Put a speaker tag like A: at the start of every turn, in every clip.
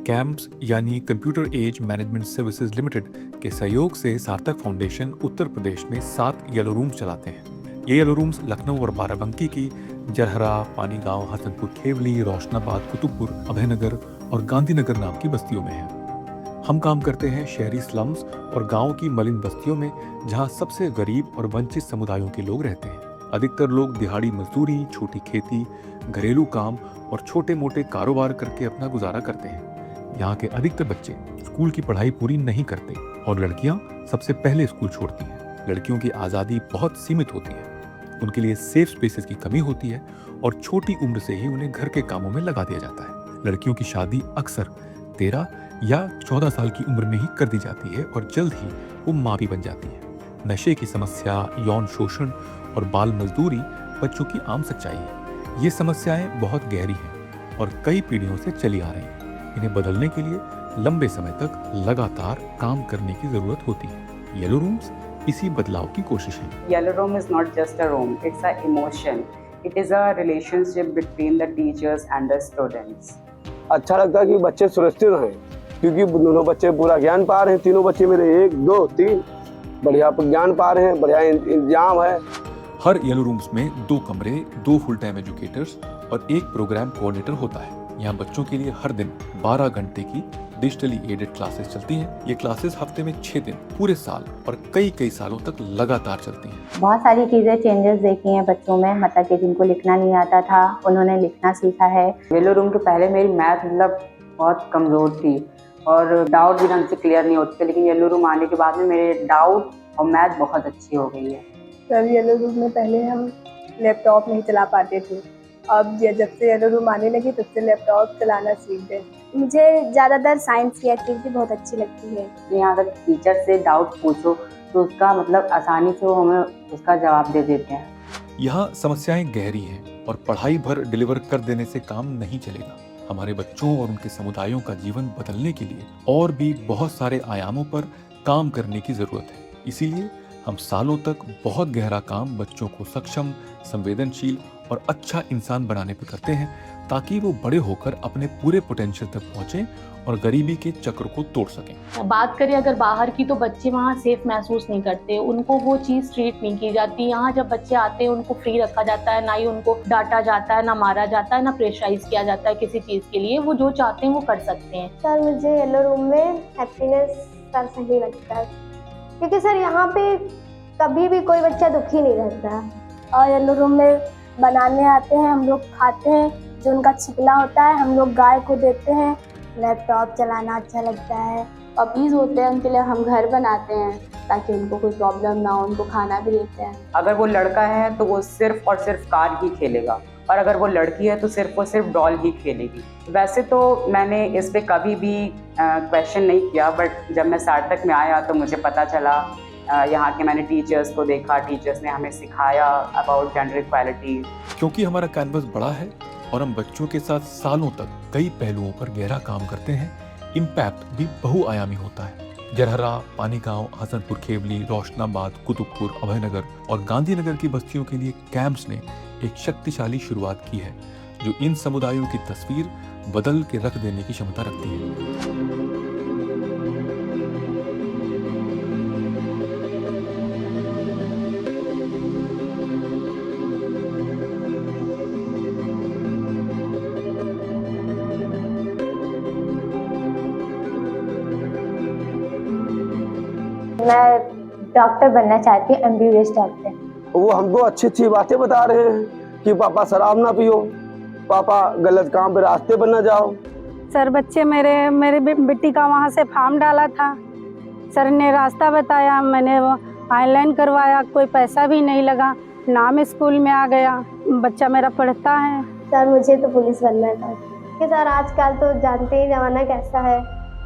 A: Camps यानी computer age management services limited के सहयोग से सार्थक फाउंडेशन उत्तर प्रदेश में 7 येलो रूम्स चलाते हैं। ये येलो रूम्स लखनऊ और बाराबंकी की जरहरा, पानीगांव, हसनपुर खेवली, रोशनाबाद, कुतुबपुर, अभयनगर और गांधीनगर नाम की बस्तियों में है। हम काम करते हैं शहरी स्लम्स और गांव की मलिन बस्तियों में, जहां सबसे गरीब और वंचित समुदायों के लोग रहते हैं। अधिकतर लोग दिहाड़ी मजदूरी, छोटी खेती, घरेलू काम और छोटे मोटे कारोबार करके अपना गुजारा करते हैं। यहाँ के अधिकतर बच्चे स्कूल की पढ़ाई पूरी नहीं करते और लड़कियाँ सबसे पहले स्कूल छोड़ती हैं। लड़कियों की आज़ादी बहुत सीमित होती है, उनके लिए सेफ स्पेसेस की कमी होती है और छोटी उम्र से ही उन्हें घर के कामों में लगा दिया जाता है। लड़कियों की शादी अक्सर 13 या 14 साल की उम्र में ही कर दी जाती है और जल्द ही वो माँ भी बन जाती है। नशे की समस्या, यौन शोषण और बाल मजदूरी बच्चों की आम सच्चाई है। ये समस्याएं बहुत गहरी हैं और कई पीढ़ियों से चली आ रही हैं। इन्हें बदलने के लिए लंबे समय तक लगातार काम करने की जरूरत होती है। येलो रूम्स इसी बदलाव की कोशिश है।
B: Yellow room is not just a room, it's an emotion. It is a relationship between the teachers and the students.
C: अच्छा लगता है कि बच्चे सुरक्षित रहें, क्योंकि दोनों बच्चे पूरा ज्ञान पा रहे हैं। तीनों बच्चे मेरे 1, 2, 3 बढ़िया ज्ञान पा रहे हैं, बढ़िया इंतजाम है।
A: हर येलो रूम्स में 2 कमरे, 2 फुल टाइम एजुकेटर्स और 1 प्रोग्राम कोऑर्डिनेटर होता है। यहाँ बच्चों के लिए हर दिन 12 घंटे की डिजिटली एडेड क्लासेस चलती हैं। ये क्लासेस हफ्ते में 6 दिन पूरे साल और कई सालों तक लगातार चलती हैं।
D: बहुत सारी चीजें चेंजेस देखी हैं बच्चों में, मतलब कि जिनको लिखना नहीं आता था उन्होंने लिखना सीखा है।
B: येलो रूम के पहले मेरी मैथ मतलब बहुत कमजोर थी और डाउट भी ढंग से क्लियर नहीं होते थे, लेकिन येलो रूम आने के बाद में मेरे डाउट और मैथ बहुत अच्छी हो गई है।
E: सर, येलो रूम में पहले हम लैपटॉप नहीं चला पाते थे, अब जब से येलो रूम आने लगी तब से लैपटॉप चलाना सीख गए।
F: मुझे ज़्यादातर साइंस की एक्टिविटी बहुत अच्छी लगती है।
B: यहाँ अगर टीचर से डाउट पूछो तो उसका मतलब आसानी से वो हमें उसका जवाब दे देते हैं।
A: यहाँ समस्याएं गहरी हैं और पढ़ाई भर डिलीवर कर देने से काम नहीं चलेगा। हमारे बच्चों और उनके समुदायों का जीवन बदलने के लिए और भी बहुत सारे आयामों पर काम करने की जरूरत है। इसीलिए हम सालों तक बहुत गहरा काम बच्चों को सक्षम, संवेदनशील और अच्छा इंसान बनाने पर करते हैं, ताकि वो बड़े होकर अपने पूरे पोटेंशियल तक पहुंचे और गरीबी के चक्र को तोड़ सकें।
G: बात करें अगर बाहर की, तो बच्चे वहाँ सेफ महसूस नहीं करते, उनको वो चीज़ ट्रीट नहीं की जाती। यहाँ जब बच्चे आते हैं उनको फ्री रखा जाता है, ना ही उनको डांटा जाता है, ना मारा जाता है, ना प्रेशराइज किया जाता है किसी चीज़ के लिए। वो जो चाहते हैं वो कर सकते हैं।
F: सर, मुझे येलो रूम में हैप्पीनेस सर सही लगता है, क्योंकि सर यहाँ पे कभी भी कोई बच्चा दुखी नहीं रहता है। और येलो रूम में बनाने आते हैं, हम लोग खाते हैं, जो उनका छिकला होता है हम लोग गाय को देते हैं। लैपटॉप चलाना अच्छा लगता है।
H: पपीज होते हैं उनके लिए हम घर बनाते हैं ताकि उनको कोई प्रॉब्लम ना हो, उनको खाना भी देते हैं।
B: अगर वो लड़का है तो वो सिर्फ और सिर्फ कार ही खेलेगा, और अगर वो लड़की है तो सिर्फ और सिर्फ डॉल ही खेलेगी। वैसे तो मैंने इस पे कभी भी क्वेश्चन नहीं किया, बट जब मैं सार्थक में आया तो मुझे पता चला। यहाँ के मैंने टीचर्स को देखा, टीचर्स ने हमें सिखाया अबाउट जेंडर इक्वालिटी।
A: क्योंकि हमारा कैनवस बड़ा है और हम बच्चों के साथ सालों तक कई पहलुओं पर गहरा काम करते हैं, इम्पैक्ट भी बहुआयामी होता है। जरहरा, पानीगांव, हसनपुर खेवली, रोशनाबाद, कुतुबपुर, अभयनगर और गांधीनगर की बस्तियों के लिए कैंप्स ने एक शक्तिशाली शुरुआत की है, जो इन समुदायों की तस्वीर बदल के रख देने की क्षमता रखती है।
D: मैं डॉक्टर बनना चाहती हूँ, MBBS डॉक्टर।
C: वो हमको अच्छी अच्छी बातें बता रहे हैं कि पापा शराब ना पियो, पापा गलत काम पे रास्ते पर ना जाओ।
E: सर, बच्चे मेरे बेटी का वहाँ से फॉर्म डाला था, सर ने रास्ता बताया, मैंने वो ऑनलाइन करवाया, कोई पैसा भी नहीं लगा, नाम स्कूल में आ गया, बच्चा मेरा पढ़ता है।
F: सर, मुझे तो पुलिस बनना था, कि सर आजकल तो जानते ही जमाना कैसा है,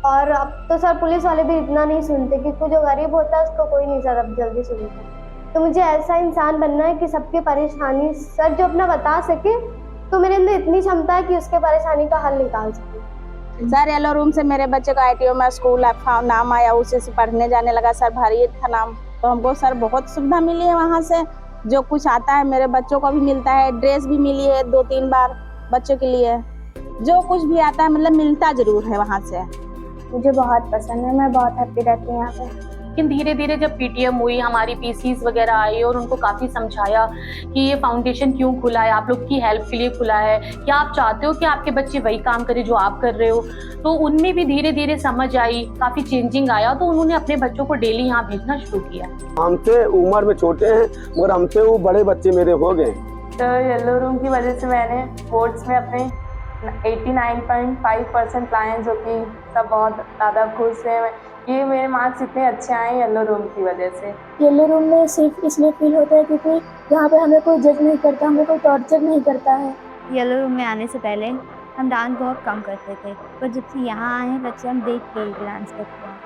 F: और अब तो सर पुलिस वाले भी इतना नहीं सुनते, क्योंकि जो गरीब होता है उसको कोई नहीं सर अब जल्दी सुनता। तो मुझे ऐसा इंसान बनना है कि सबकी परेशानी सर जो अपना बता सके, तो मेरे अंदर इतनी क्षमता है कि उसके परेशानी का हल निकाल सके।
H: सर, येलो रूम से मेरे बच्चे का ITO में स्कूल नाम आया, उसी से पढ़ने जाने लगा। सर, भारी था नाम, तो हमको सर बहुत सुविधा मिली है वहाँ से। जो कुछ आता है मेरे बच्चों को भी मिलता है, ड्रेस भी मिली है 2-3 बार बच्चों के लिए। जो कुछ भी आता है मतलब मिलता जरूर है वहाँ से।
F: मुझे बहुत पसंद है, मैं बहुत हैप्पी रहती हूँ यहाँ पे।
G: लेकिन धीरे धीरे जब पीटीएम हुई, हमारी पीसीज वगैरह आई और उनको काफ़ी समझाया कि ये फाउंडेशन क्यों खुला है, आप लोग की हेल्प के लिए खुला है, क्या आप चाहते हो कि आपके बच्चे वही काम करें जो आप कर रहे हो, तो उनमें भी धीरे धीरे समझ आई, काफ़ी चेंजिंग आया, तो उन्होंने अपने बच्चों को डेली यहाँ भेजना शुरू किया।
C: हमसे उम्र में छोटे हैं मगर हमसे वो बड़े बच्चे मेरे हो गए।
I: तो येलो रूम की वजह से मैंने बोर्ड्स में अपने 89.5% लाए हैं, जो कि सब बहुत ज़्यादा खुश हैं कि मेरे मार्क्स इतने अच्छे आए येलो रूम की वजह से।
F: येलो रूम में सिर्फ इसलिए फील होता है क्योंकि यहाँ पे हमें कोई जज नहीं करता, हमें कोई टॉर्चर नहीं करता है।
D: येलो रूम में आने से पहले हम डांस बहुत कम करते थे, पर जब से यहाँ आए हैं तब से हम देख के डांस करते हैं।